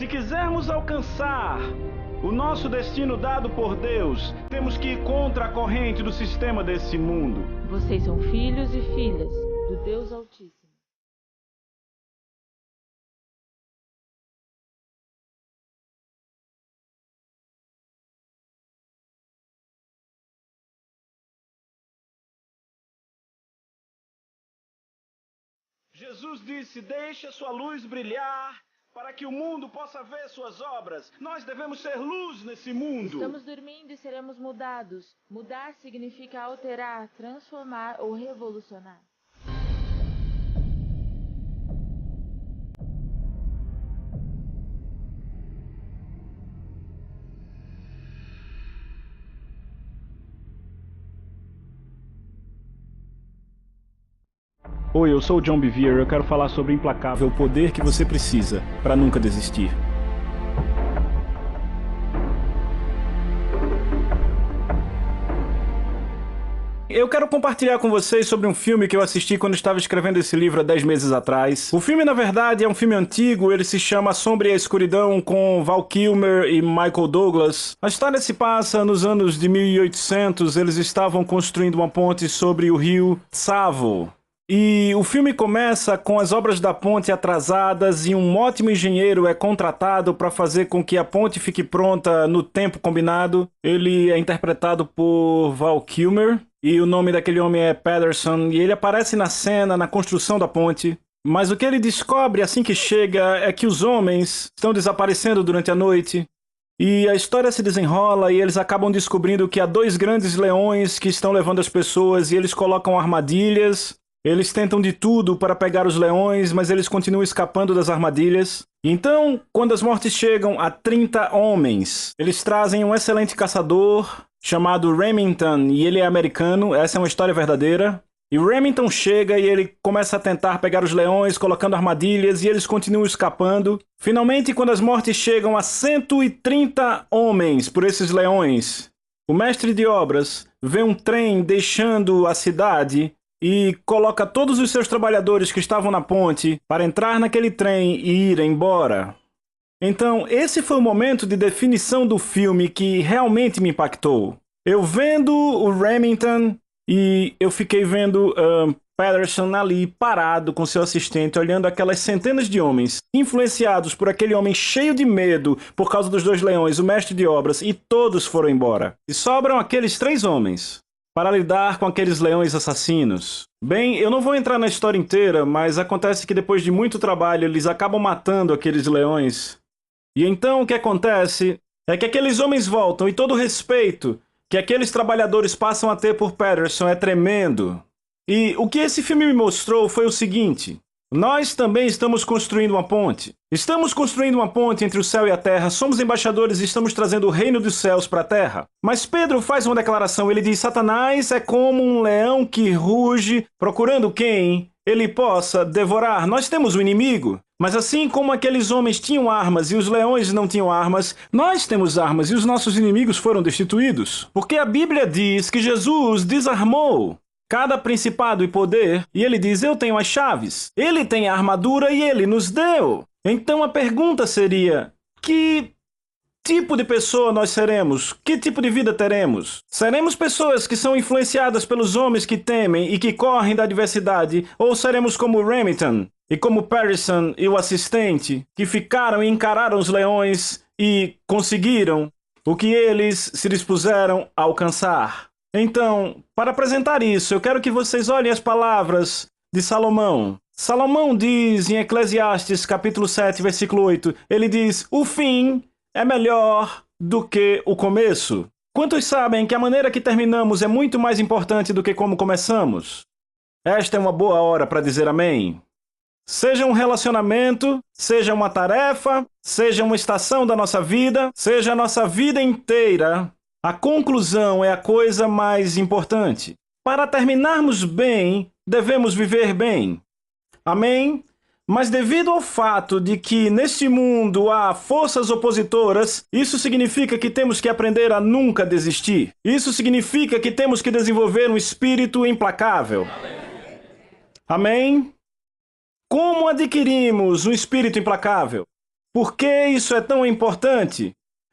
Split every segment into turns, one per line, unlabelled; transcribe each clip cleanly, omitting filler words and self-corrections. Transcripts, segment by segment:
Se quisermos alcançar o nosso destino dado por Deus, temos que ir contra a corrente do sistema desse mundo.
Vocês são filhos e filhas do Deus Altíssimo.
Jesus disse: deixe a sua luz brilhar para que o mundo possa ver suas obras. Nós devemos ser luz nesse mundo.
Estamos dormindo e seremos mudados. Mudar significa alterar, transformar ou revolucionar.
Oi, eu sou o John Bevere e eu quero falar sobre o implacável poder que você precisa para nunca desistir. Eu quero compartilhar com vocês sobre um filme que eu assisti quando estava escrevendo esse livro há 10 meses atrás. O filme, na verdade, é um filme antigo, ele se chama A Sombra e a Escuridão, com Val Kilmer e Michael Douglas. A história se passa nos anos de 1800, eles estavam construindo uma ponte sobre o rio Tsavo. E o filme começa com as obras da ponte atrasadas e um ótimo engenheiro é contratado para fazer com que a ponte fique pronta no tempo combinado. Ele é interpretado por Val Kilmer e o nome daquele homem é Patterson, e ele aparece na cena, na construção da ponte. Mas o que ele descobre assim que chega é que os homens estão desaparecendo durante a noite. E a história se desenrola e eles acabam descobrindo que há dois grandes leões que estão levando as pessoas e eles colocam armadilhas. Eles tentam de tudo para pegar os leões, mas eles continuam escapando das armadilhas. Então, quando as mortes chegam a 30 homens, eles trazem um excelente caçador chamado Remington, e ele é americano, essa é uma história verdadeira. E o Remington chega e ele começa a tentar pegar os leões, colocando armadilhas, e eles continuam escapando. Finalmente, quando as mortes chegam a 130 homens por esses leões, o mestre de obras vê um trem deixando a cidade e coloca todos os seus trabalhadores que estavam na ponte para entrar naquele trem e ir embora. Então, esse foi o momento de definição do filme que realmente me impactou. Eu vendo o Remington e eu fiquei vendo Patterson ali parado com seu assistente, olhando aquelas centenas de homens, influenciados por aquele homem cheio de medo por causa dos dois leões, o mestre de obras, e todos foram embora. E sobram aqueles 3 homens para lidar com aqueles leões assassinos. Bem, eu não vou entrar na história inteira, mas acontece que depois de muito trabalho eles acabam matando aqueles leões. E então o que acontece é que aqueles homens voltam e todo o respeito que aqueles trabalhadores passam a ter por Patterson é tremendo. E o que esse filme me mostrou foi o seguinte: nós também estamos construindo uma ponte. Estamos construindo uma ponte entre o céu e a terra, somos embaixadores e estamos trazendo o reino dos céus para a terra. Mas Pedro faz uma declaração, ele diz: Satanás é como um leão que ruge, procurando quem ele possa devorar. Nós temos um inimigo, mas assim como aqueles homens tinham armas e os leões não tinham armas, nós temos armas e os nossos inimigos foram destituídos. Porque a Bíblia diz que Jesus desarmou cada principado e poder, e ele diz: eu tenho as chaves. Ele tem a armadura e ele nos deu. Então a pergunta seria: que tipo de pessoa nós seremos? Que tipo de vida teremos? Seremos pessoas que são influenciadas pelos homens que temem e que correm da adversidade? Ou seremos como Remington e como Patterson e o assistente, que ficaram e encararam os leões e conseguiram o que eles se dispuseram a alcançar? Então, para apresentar isso, eu quero que vocês olhem as palavras de Salomão. Salomão diz em Eclesiastes capítulo 7, versículo 8, ele diz: o fim é melhor do que o começo. Quantos sabem que a maneira que terminamos é muito mais importante do que como começamos? Esta é uma boa hora para dizer amém. Seja um relacionamento, seja uma tarefa, seja uma estação da nossa vida, seja a nossa vida inteira, a conclusão é a coisa mais importante. Para terminarmos bem, devemos viver bem. Amém? Mas devido ao fato de que neste mundo há forças opositoras, isso significa que temos que aprender a nunca desistir. Isso significa que temos que desenvolver um espírito implacável. Amém? Como adquirimos um espírito implacável? Por que isso é tão importante?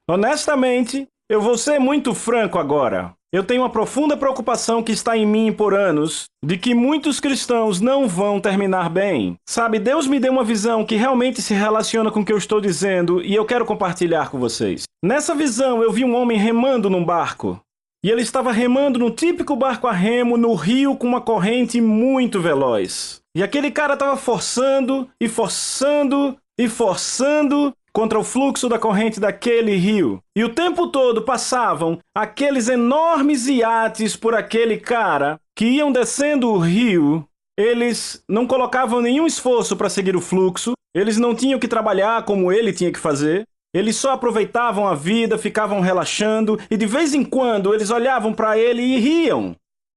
Honestamente, eu vou ser muito franco agora. Eu tenho uma profunda preocupação que está em mim por anos, de que muitos cristãos não vão terminar bem. Sabe, Deus me deu uma visão que realmente se relaciona com o que eu estou dizendo e eu quero compartilhar com vocês. Nessa visão, eu vi um homem remando num barco. E ele estava remando num típico barco a remo no rio com uma corrente muito veloz. E aquele cara estava forçando e forçando e forçando contra o fluxo da corrente daquele rio. E o tempo todo passavam aqueles enormes iates por aquele cara que iam descendo o rio. Eles não colocavam nenhum esforço para seguir o fluxo, eles não tinham que trabalhar como ele tinha que fazer. Eles só aproveitavam a vida, ficavam relaxando e de vez em quando eles olhavam para ele e riam.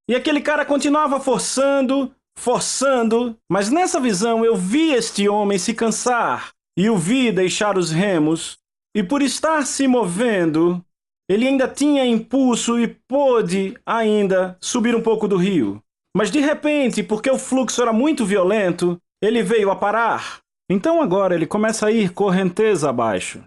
E aquele cara continuava forçando, forçando, mas nessa visão eu vi este homem se cansar e o vi deixar os remos e por estar se movendo, ele ainda tinha impulso e pôde ainda subir um pouco do rio. Mas de repente, porque o fluxo era muito violento, ele veio a parar. Então agora ele começa a ir correnteza abaixo.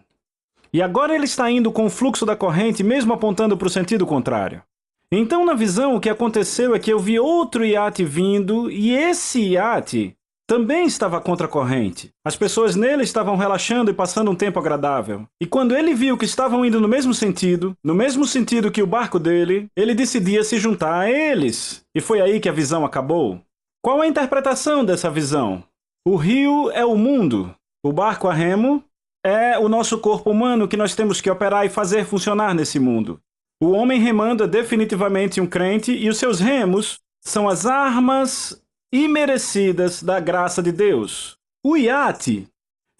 E agora ele está indo com o fluxo da corrente, mesmo apontando para o sentido contrário. Então, na visão, o que aconteceu é que eu vi outro iate vindo, e esse iate também estava contra a corrente. As pessoas nele estavam relaxando e passando um tempo agradável. E quando ele viu que estavam indo no mesmo sentido que o barco dele, ele decidia se juntar a eles. E foi aí que a visão acabou. Qual é a interpretação dessa visão? O rio é o mundo. O barco a remo é o nosso corpo humano que nós temos que operar e fazer funcionar nesse mundo. O homem remando é definitivamente um crente e os seus remos são as armas imerecidas da graça de Deus. O iate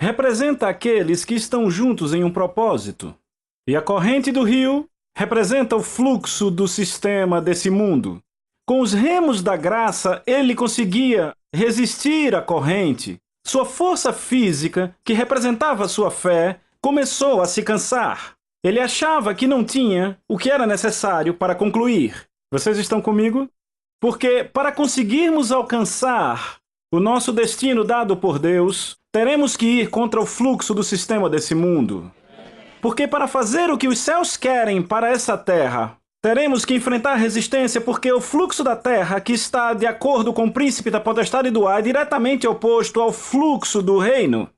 representa aqueles que estão juntos em um propósito. E a corrente do rio representa o fluxo do sistema desse mundo. Com os remos da graça, ele conseguia resistir à corrente. Sua força física, que representava sua fé, começou a se cansar. Ele achava que não tinha o que era necessário para concluir. Vocês estão comigo? Porque para conseguirmos alcançar o nosso destino dado por Deus, teremos que ir contra o fluxo do sistema desse mundo. Porque para fazer o que os céus querem para essa terra, teremos que enfrentar resistência porque o fluxo da terra, que está de acordo com o príncipe da potestade do ar, é diretamente oposto ao fluxo do reino.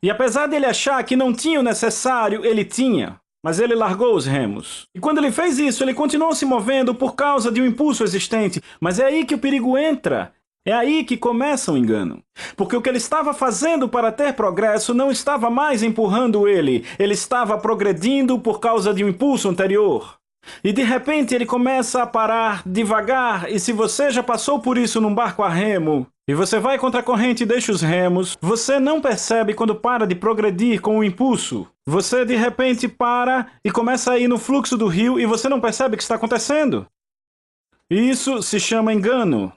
E apesar dele achar que não tinha o necessário, ele tinha. Mas ele largou os remos. E quando ele fez isso, ele continuou se movendo por causa de um impulso existente. Mas é aí que o perigo entra. É aí que começa o engano. Porque o que ele estava fazendo para ter progresso não estava mais empurrando ele. Ele estava progredindo por causa de um impulso anterior. E de repente ele começa a parar devagar, e se você já passou por isso num barco a remo, e você vai contra a corrente e deixa os remos, você não percebe quando para de progredir com o impulso. Você de repente para e começa a ir no fluxo do rio e você não percebe o que está acontecendo. Isso se chama engano.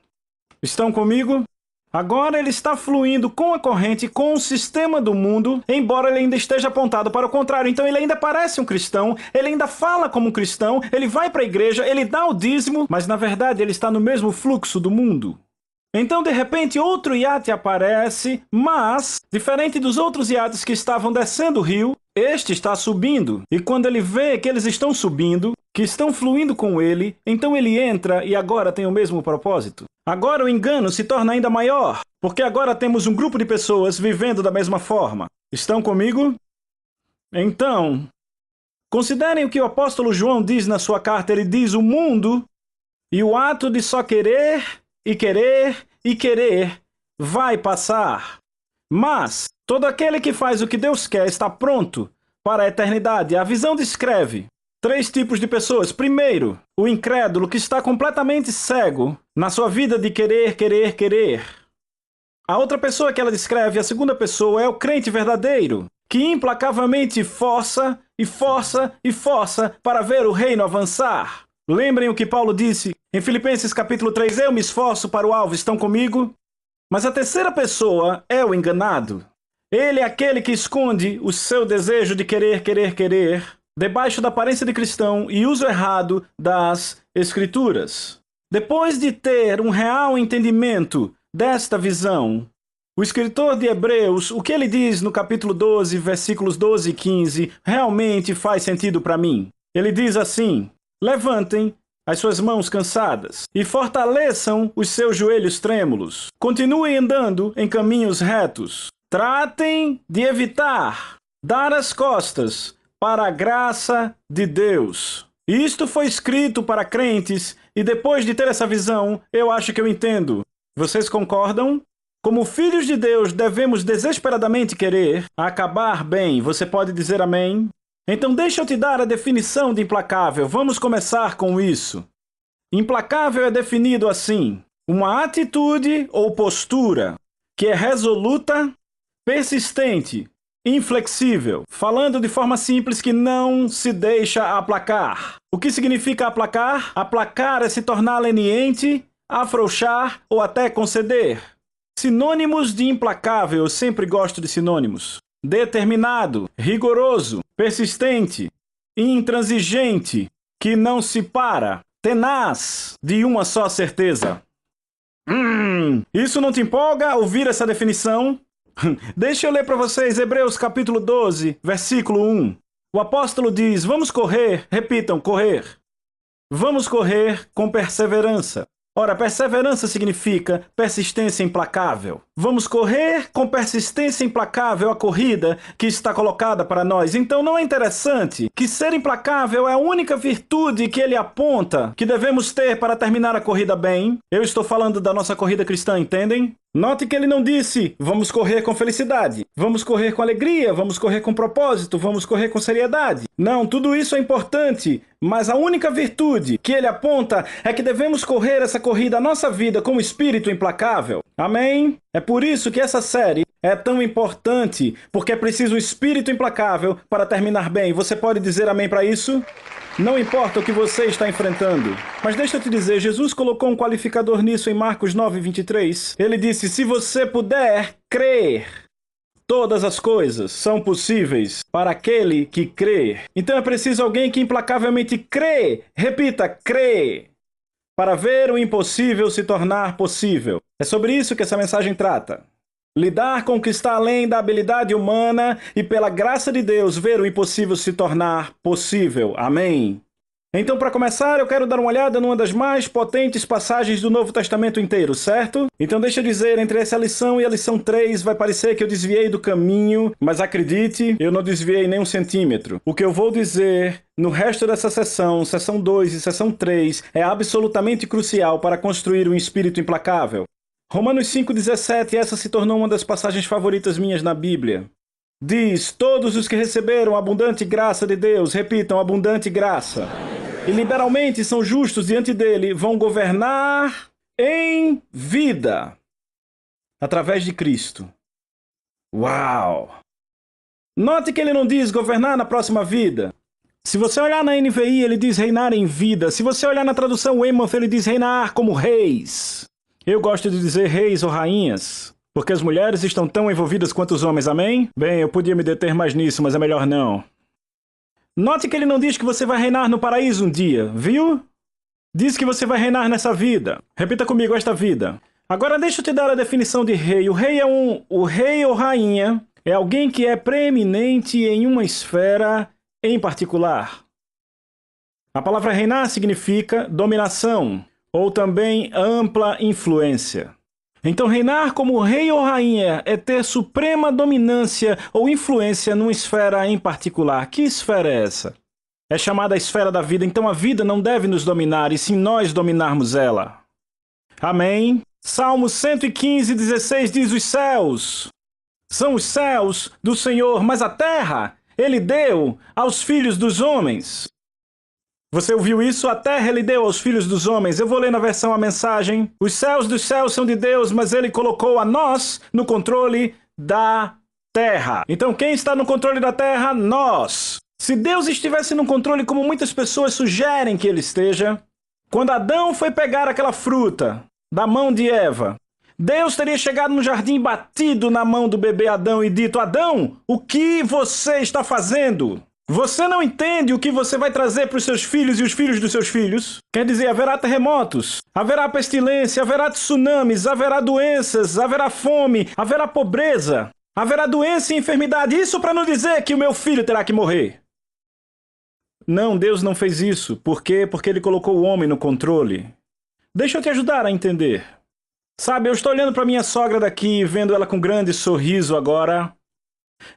Estão comigo? Agora ele está fluindo com a corrente, com o sistema do mundo, embora ele ainda esteja apontado para o contrário. Então ele ainda parece um cristão, ele ainda fala como um cristão, ele vai para a igreja, ele dá o dízimo, mas na verdade ele está no mesmo fluxo do mundo. Então de repente outro iate aparece, mas, diferente dos outros iates que estavam descendo o rio, este está subindo. E quando ele vê que eles estão subindo, que estão fluindo com ele, então ele entra e agora tem o mesmo propósito. Agora o engano se torna ainda maior, porque agora temos um grupo de pessoas vivendo da mesma forma. Estão comigo? Então, considerem o que o apóstolo João diz na sua carta. Ele diz: o mundo e o ato de só querer e querer e querer vai passar. Mas todo aquele que faz o que Deus quer está pronto para a eternidade. A visão descreve 3 tipos de pessoas. Primeiro, o incrédulo que está completamente cego na sua vida de querer, querer, querer. A outra pessoa que ela descreve, a segunda pessoa, é o crente verdadeiro, que implacavelmente força e força e força para ver o reino avançar. Lembrem o que Paulo disse em Filipenses capítulo 3, eu me esforço para o alvo, estão comigo? Mas a terceira pessoa é o enganado. Ele é aquele que esconde o seu desejo de querer, querer, querer, debaixo da aparência de cristão e uso errado das Escrituras. Depois de ter um real entendimento desta visão, O escritor de Hebreus, o que ele diz no capítulo 12, versículos 12 e 15, realmente faz sentido para mim. Ele diz assim: levantem as suas mãos cansadas e fortaleçam os seus joelhos trêmulos. Continuem andando em caminhos retos. Tratem de evitar dar as costas para a graça de Deus. Isto foi escrito para crentes e depois de ter essa visão, eu acho que eu entendo. Vocês concordam? Como filhos de Deus, devemos desesperadamente querer acabar bem. Você pode dizer amém? Então deixa eu te dar a definição de implacável. Vamos começar com isso. Implacável é definido assim: uma atitude ou postura que é resoluta, persistente, inflexível. Falando de forma simples, que não se deixa aplacar. O que significa aplacar? Aplacar é se tornar leniente, afrouxar ou até conceder. Sinônimos de implacável, eu sempre gosto de sinônimos. Determinado, rigoroso, persistente, intransigente, que não se para, tenaz, de uma só certeza. Isso não te empolga ouvir essa definição? Deixa eu ler para vocês Hebreus capítulo 12, versículo 1. O apóstolo diz: vamos correr, repitam, correr. Vamos correr com perseverança. Ora, perseverança significa persistência implacável. Vamos correr com persistência implacável a corrida que está colocada para nós. Então não é interessante que ser implacável é a única virtude que ele aponta que devemos ter para terminar a corrida bem? Eu estou falando da nossa corrida cristã, entendem? Note que ele não disse, vamos correr com felicidade, vamos correr com alegria, vamos correr com propósito, vamos correr com seriedade. Não, tudo isso é importante, mas a única virtude que ele aponta é que devemos correr essa corrida, a nossa vida, com o espírito implacável. Amém? É por isso que essa série é tão importante, porque é preciso o espírito implacável para terminar bem. Você pode dizer amém para isso? Não importa o que você está enfrentando. Mas deixa eu te dizer, Jesus colocou um qualificador nisso em Marcos 9, 23. Ele disse, se você puder crer, todas as coisas são possíveis para aquele que crê. Então é preciso alguém que implacavelmente crê. Repita, crê. Para ver o impossível se tornar possível. É sobre isso que essa mensagem trata. Lidar com o que está além da habilidade humana e, pela graça de Deus, ver o impossível se tornar possível. Amém? Então, para começar, eu quero dar uma olhada numa das mais potentes passagens do Novo Testamento inteiro, certo? Então, deixa eu dizer, entre essa lição e a lição 3, vai parecer que eu desviei do caminho, mas acredite, eu não desviei nem um centímetro. O que eu vou dizer no resto dessa sessão, sessão 2 e sessão 3, é absolutamente crucial para construir um espírito implacável. Romanos 5,17, essa se tornou uma das passagens favoritas minhas na Bíblia. Diz, todos os que receberam abundante graça de Deus, repitam, abundante graça, e liberalmente são justos diante dele, vão governar em vida, através de Cristo. Uau! Note que ele não diz governar na próxima vida. Se você olhar na NVI, ele diz reinar em vida. Se você olhar na tradução Weymouth, ele diz reinar como reis. Eu gosto de dizer reis ou rainhas, porque as mulheres estão tão envolvidas quanto os homens, amém? Bem, eu podia me deter mais nisso, mas é melhor não. Note que ele não diz que você vai reinar no paraíso um dia, viu? Diz que você vai reinar nessa vida. Repita comigo, esta vida. Agora deixa eu te dar a definição de rei. O rei ou rainha é alguém que é preeminente em uma esfera em particular. A palavra reinar significa dominação, ou também ampla influência. Então, reinar como rei ou rainha é ter suprema dominância ou influência numa esfera em particular. Que esfera é essa? É chamada a esfera da vida, então a vida não deve nos dominar, e sim nós dominarmos ela. Amém? Salmo 115, 16 diz, os céus são os céus do Senhor, mas a terra ele deu aos filhos dos homens. Você ouviu isso? A terra ele deu aos filhos dos homens. Eu vou ler na versão a mensagem. Os céus dos céus são de Deus, mas ele colocou a nós no controle da terra. Então quem está no controle da terra? Nós. Se Deus estivesse no controle como muitas pessoas sugerem que ele esteja, quando Adão foi pegar aquela fruta da mão de Eva, Deus teria chegado no jardim, batido na mão do bebê Adão e dito, Adão, o que você está fazendo? Você não entende o que você vai trazer para os seus filhos e os filhos dos seus filhos? Quer dizer, haverá terremotos, haverá pestilência, haverá tsunamis, haverá doenças, haverá fome, haverá pobreza, haverá doença e enfermidade. Isso para não dizer que o meu filho terá que morrer. Não, Deus não fez isso. Por quê? Porque ele colocou o homem no controle. Deixa eu te ajudar a entender. Sabe, eu estou olhando para minha sogra daqui, vendo ela com grande sorriso agora.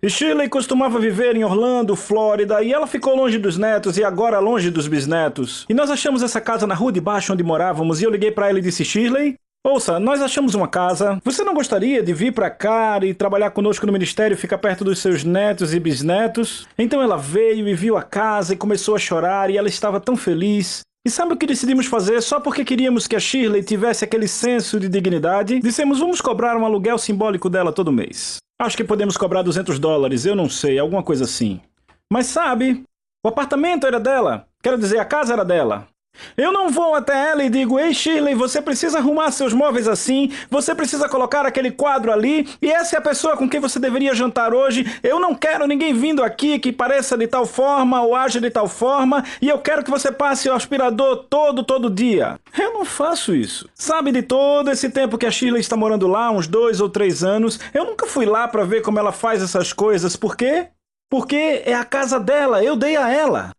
E Shirley costumava viver em Orlando, Flórida, e ela ficou longe dos netos e agora longe dos bisnetos. E nós achamos essa casa na rua de baixo onde morávamos, e eu liguei para ela e disse: Shirley, ouça, nós achamos uma casa. Você não gostaria de vir para cá e trabalhar conosco no ministério e ficar perto dos seus netos e bisnetos? Então ela veio e viu a casa e começou a chorar, e ela estava tão feliz. E sabe o que decidimos fazer só porque queríamos que a Shirley tivesse aquele senso de dignidade? Dissemos: vamos cobrar um aluguel simbólico dela todo mês. Acho que podemos cobrar $200, eu não sei, alguma coisa assim. Mas sabe, o apartamento era dela. Quero dizer, a casa era dela. Eu não vou até ela e digo: ei Shirley, você precisa arrumar seus móveis assim, você precisa colocar aquele quadro ali, e essa é a pessoa com quem você deveria jantar hoje. Eu não quero ninguém vindo aqui que pareça de tal forma ou age de tal forma, e eu quero que você passe o aspirador todo dia. Eu não faço isso. Sabe, de todo esse tempo que a Shirley está morando lá, uns 2 ou 3 anos, eu nunca fui lá para ver como ela faz essas coisas. Por quê? Porque é a casa dela, eu dei a ela.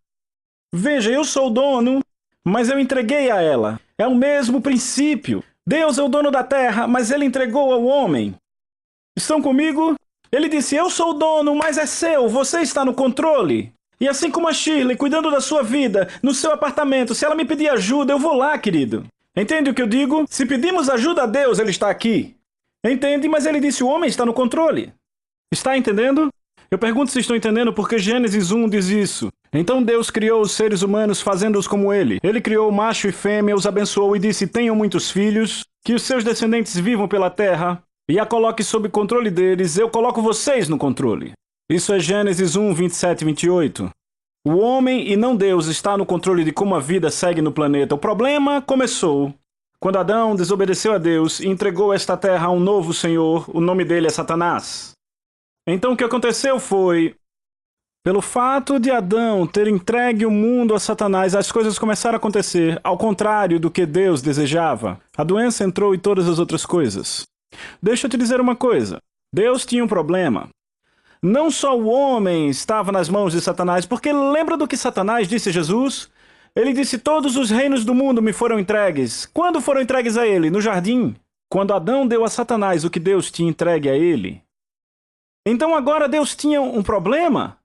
Veja, eu sou o dono, mas eu entreguei a ela. É o mesmo princípio. Deus é o dono da terra, mas ele entregou ao homem. Estão comigo? Ele disse: eu sou o dono, mas é seu, você está no controle. E assim como a Shirley, cuidando da sua vida, no seu apartamento, se ela me pedir ajuda, eu vou lá, querido. Entende o que eu digo? Se pedimos ajuda a Deus, ele está aqui. Entende? Mas ele disse: o homem está no controle. Está entendendo? Eu pergunto se estão entendendo porque Gênesis 1 diz isso. Então Deus criou os seres humanos fazendo-os como ele. Ele criou macho e fêmea, os abençoou e disse: tenham muitos filhos, que os seus descendentes vivam pela terra e a coloque sob controle deles. Eu coloco vocês no controle. Isso é Gênesis 1, 27 e 28. O homem e não Deus está no controle de como a vida segue no planeta. O problema começou quando Adão desobedeceu a Deus e entregou esta terra a um novo senhor. O nome dele é Satanás. Então o que aconteceu foi: pelo fato de Adão ter entregue o mundo a Satanás, as coisas começaram a acontecer ao contrário do que Deus desejava. A doença entrou e todas as outras coisas. Deixa eu te dizer uma coisa. Deus tinha um problema. Não só o homem estava nas mãos de Satanás, porque lembra do que Satanás disse a Jesus? Ele disse: todos os reinos do mundo me foram entregues. Quando foram entregues a ele? No jardim. Quando Adão deu a Satanás o que Deus tinha entregue a ele. Então agora Deus tinha um problema.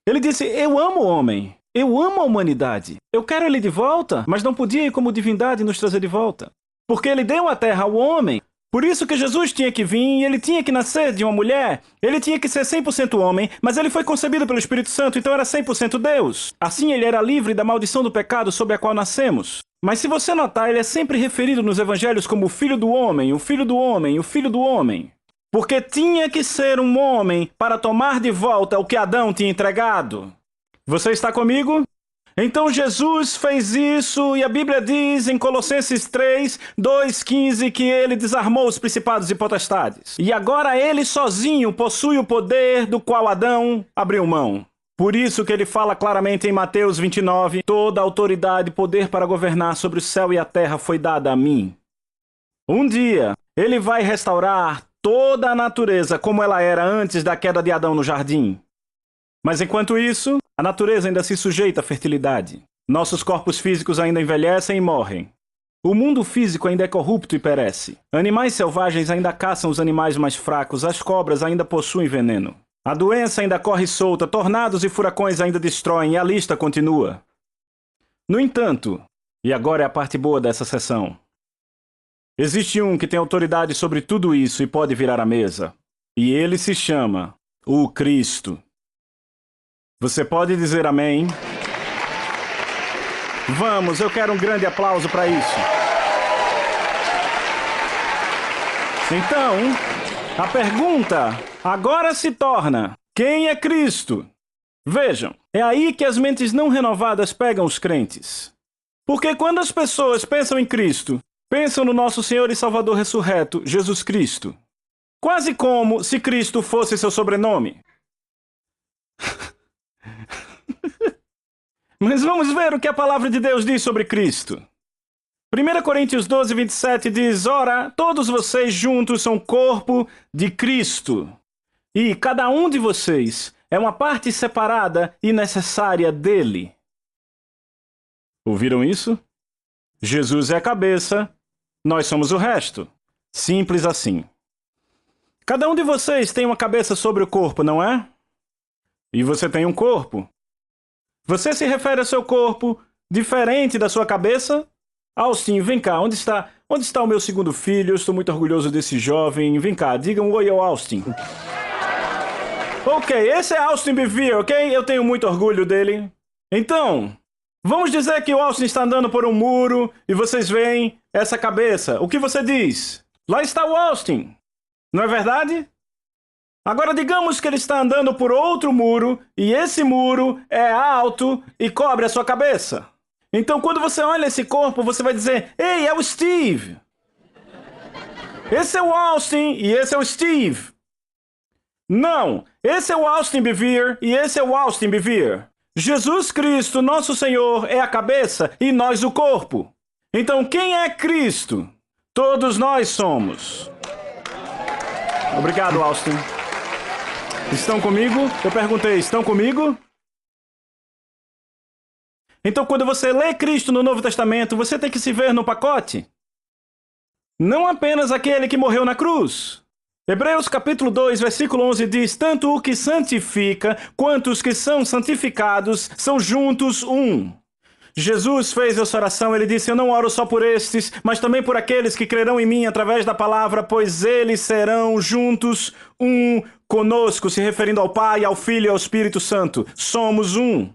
Ele disse: eu amo o homem, eu amo a humanidade, eu quero ele de volta, mas não podia ir como divindade nos trazer de volta. Porque ele deu a terra ao homem. Por isso que Jesus tinha que vir e ele tinha que nascer de uma mulher. Ele tinha que ser 100% homem, mas ele foi concebido pelo Espírito Santo, então era 100% Deus. Assim ele era livre da maldição do pecado sobre a qual nascemos. Mas se você notar, ele é sempre referido nos evangelhos como o filho do homem, o filho do homem, o filho do homem. Porque tinha que ser um homem para tomar de volta o que Adão tinha entregado. Você está comigo? Então Jesus fez isso e a Bíblia diz em Colossenses 3, 2:15 que ele desarmou os principados e potestades. E agora ele sozinho possui o poder do qual Adão abriu mão. Por isso que ele fala claramente em Mateus 29, toda a autoridade e poder para governar sobre o céu e a terra foi dada a mim. Um dia ele vai restaurar toda a natureza como ela era antes da queda de Adão no jardim. Mas enquanto isso, a natureza ainda se sujeita à fertilidade. Nossos corpos físicos ainda envelhecem e morrem. O mundo físico ainda é corrupto e perece. Animais selvagens ainda caçam os animais mais fracos, as cobras ainda possuem veneno. A doença ainda corre solta, tornados e furacões ainda destroem e a lista continua. No entanto, e agora é a parte boa dessa sessão, existe um que tem autoridade sobre tudo isso e pode virar a mesa. E ele se chama o Cristo. Você pode dizer amém? Vamos, eu quero um grande aplauso para isso. Então, a pergunta agora se torna: quem é Cristo? Vejam, é aí que as mentes não renovadas pegam os crentes. Porque quando as pessoas pensam em Cristo, pensam no nosso Senhor e Salvador ressurreto, Jesus Cristo. Quase como se Cristo fosse seu sobrenome. Mas vamos ver o que a palavra de Deus diz sobre Cristo. 1 Coríntios 12, 27 diz: Ora, todos vocês juntos são corpo de Cristo, e cada um de vocês é uma parte separada e necessária dele. Ouviram isso? Jesus é a cabeça, nós somos o resto. Simples assim. Cada um de vocês tem uma cabeça sobre o corpo, não é? E você tem um corpo. Você se refere ao seu corpo diferente da sua cabeça? Austin, vem cá, onde está o meu segundo filho? Eu estou muito orgulhoso desse jovem. Vem cá, diga um oi ao Austin. Ok, esse é Austin Bevere, ok? Eu tenho muito orgulho dele. Então, vamos dizer que o Austin está andando por um muro e vocês veem essa cabeça. O que você diz? Lá está o Austin. Não é verdade? Agora digamos que ele está andando por outro muro e esse muro é alto e cobre a sua cabeça. Então quando você olha esse corpo, você vai dizer: Ei, é o Steve. Esse é o Austin e esse é o Steve. Não, esse é o Austin Bevere e esse é o Austin Bevere. Jesus Cristo, nosso Senhor, é a cabeça e nós o corpo. Então quem é Cristo? Todos nós somos. Obrigado, Austin. Estão comigo? Eu perguntei, estão comigo? Então, quando você lê Cristo no Novo Testamento, você tem que se ver no pacote. Não apenas aquele que morreu na cruz. Hebreus capítulo 2, versículo 11 diz: Tanto o que santifica, quanto os que são santificados, são juntos um. Jesus fez essa oração, ele disse: Eu não oro só por estes, mas também por aqueles que crerão em mim através da palavra, pois eles serão juntos um conosco, se referindo ao Pai, ao Filho e ao Espírito Santo. Somos um.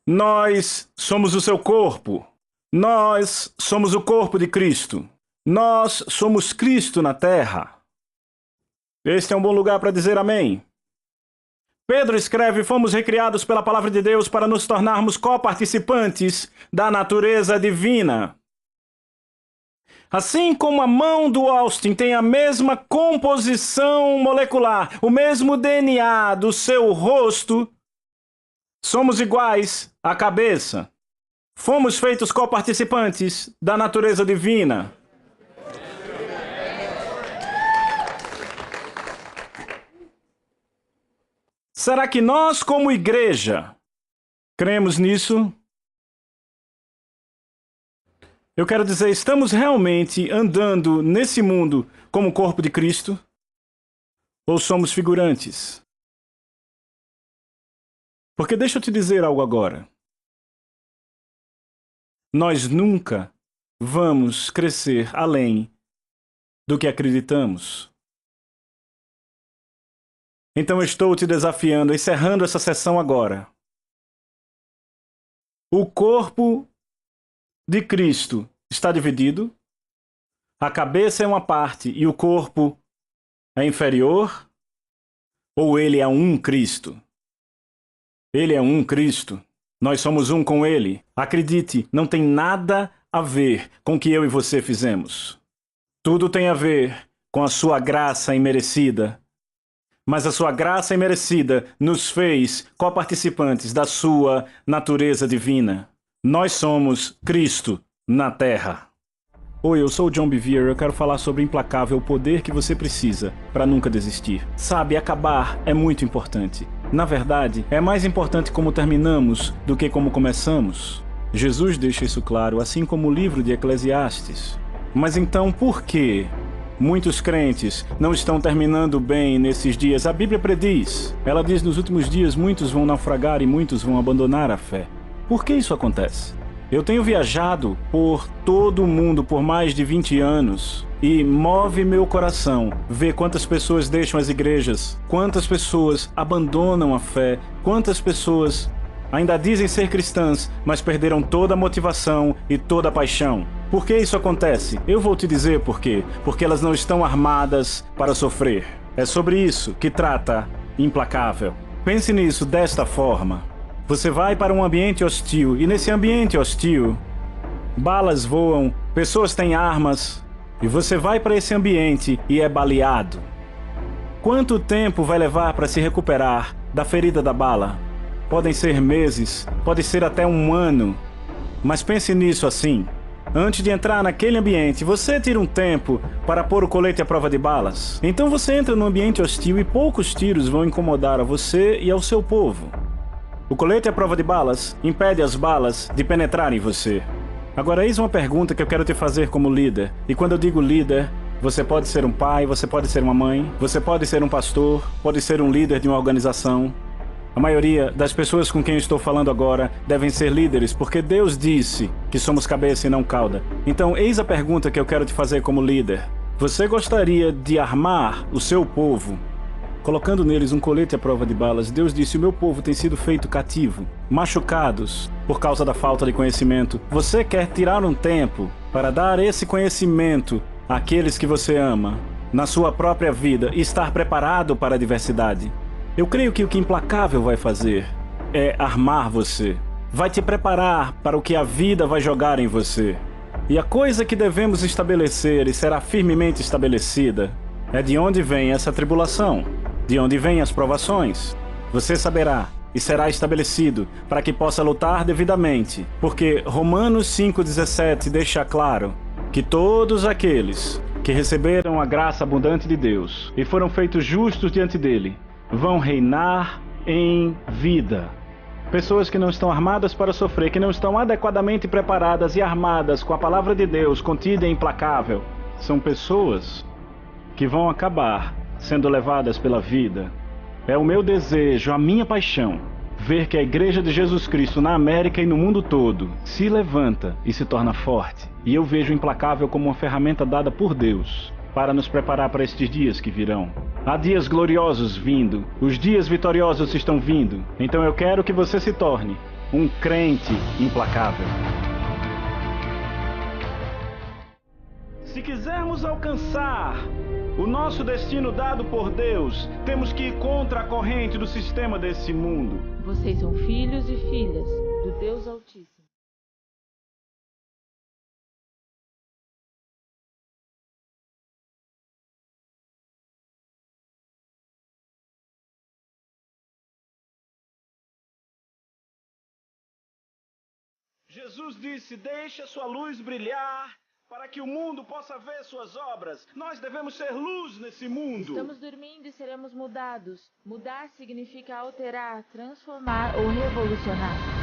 Nós somos o seu corpo. Nós somos o corpo de Cristo. Nós somos Cristo na terra. Este é um bom lugar para dizer amém. Pedro escreve: Fomos recriados pela palavra de Deus para nos tornarmos coparticipantes da natureza divina. Assim como a mão do Austin tem a mesma composição molecular, o mesmo DNA do seu rosto, somos iguais à cabeça. Fomos feitos coparticipantes da natureza divina. Será que nós, como igreja, cremos nisso? Eu quero dizer, estamos realmente andando nesse mundo como o corpo de Cristo? Ou somos figurantes? Porque deixa eu te dizer algo agora. Nós nunca vamos crescer além do que acreditamos. Então eu estou te desafiando, encerrando essa sessão agora. O corpo de Cristo está dividido. A cabeça é uma parte e o corpo é inferior? Ou ele é um Cristo? Ele é um Cristo. Nós somos um com ele. Acredite, não tem nada a ver com o que eu e você fizemos. Tudo tem a ver com a sua graça imerecida. Mas a sua graça imerecida nos fez coparticipantes da sua natureza divina. Nós somos Cristo na Terra. Oi, eu sou o John Bevere e eu quero falar sobre o implacável poder que você precisa para nunca desistir. Sabe, acabar é muito importante. Na verdade, é mais importante como terminamos do que como começamos. Jesus deixa isso claro, assim como o livro de Eclesiastes. Mas então, por quê? Muitos crentes não estão terminando bem nesses dias. A Bíblia prediz. Ela diz: nos últimos dias muitos vão naufragar e muitos vão abandonar a fé. Por que isso acontece? Eu tenho viajado por todo o mundo por mais de 20 anos e move meu coração ver quantas pessoas deixam as igrejas, quantas pessoas abandonam a fé, quantas pessoas ainda dizem ser cristãs, mas perderam toda a motivação e toda a paixão. Por que isso acontece? Eu vou te dizer por quê. Porque elas não estão armadas para sofrer. É sobre isso que trata Implacável. Pense nisso desta forma. Você vai para um ambiente hostil, e nesse ambiente hostil, balas voam, pessoas têm armas, e você vai para esse ambiente e é baleado. Quanto tempo vai levar para se recuperar da ferida da bala? podem ser meses, pode ser até um ano. Mas pense nisso assim. Antes de entrar naquele ambiente, você tira um tempo para pôr o colete à prova de balas. Então você entra num ambiente hostil e poucos tiros vão incomodar a você e ao seu povo. O colete à prova de balas impede as balas de penetrar em você. Agora, eis uma pergunta que eu quero te fazer como líder. E quando eu digo líder, você pode ser um pai, você pode ser uma mãe, você pode ser um pastor, pode ser um líder de uma organização. A maioria das pessoas com quem eu estou falando agora devem ser líderes, porque Deus disse que somos cabeça e não cauda. Então, eis a pergunta que eu quero te fazer como líder. Você gostaria de armar o seu povo, colocando neles um colete à prova de balas? Deus disse: o meu povo tem sido feito cativo, machucados por causa da falta de conhecimento. Você quer tirar um tempo para dar esse conhecimento àqueles que você ama, na sua própria vida, e estar preparado para a adversidade? Eu creio que o que Implacável vai fazer é armar você. Vai te preparar para o que a vida vai jogar em você. E a coisa que devemos estabelecer, e será firmemente estabelecida, é de onde vem essa tribulação, de onde vêm as provações. Você saberá e será estabelecido para que possa lutar devidamente, porque Romanos 5,17 deixa claro que todos aqueles que receberam a graça abundante de Deus e foram feitos justos diante dele, vão reinar em vida. Pessoas que não estão armadas para sofrer, que não estão adequadamente preparadas e armadas com a palavra de Deus contida em Implacável, são pessoas que vão acabar sendo levadas pela vida. É o meu desejo, a minha paixão, ver que a Igreja de Jesus Cristo na América e no mundo todo se levanta e se torna forte. E eu vejo o Implacável como uma ferramenta dada por Deus para nos preparar para estes dias que virão. Há dias gloriosos vindo, os dias vitoriosos estão vindo. Então eu quero que você se torne um crente implacável. Se quisermos alcançar o nosso destino dado por Deus, temos que ir contra a corrente do sistema desse mundo.
Vocês são filhos e filhas do Deus Altíssimo.
Jesus disse: deixe a sua luz brilhar para que o mundo possa ver suas obras. Nós devemos ser luz nesse mundo.
Estamos dormindo e seremos mudados. Mudar significa alterar, transformar ou revolucionar.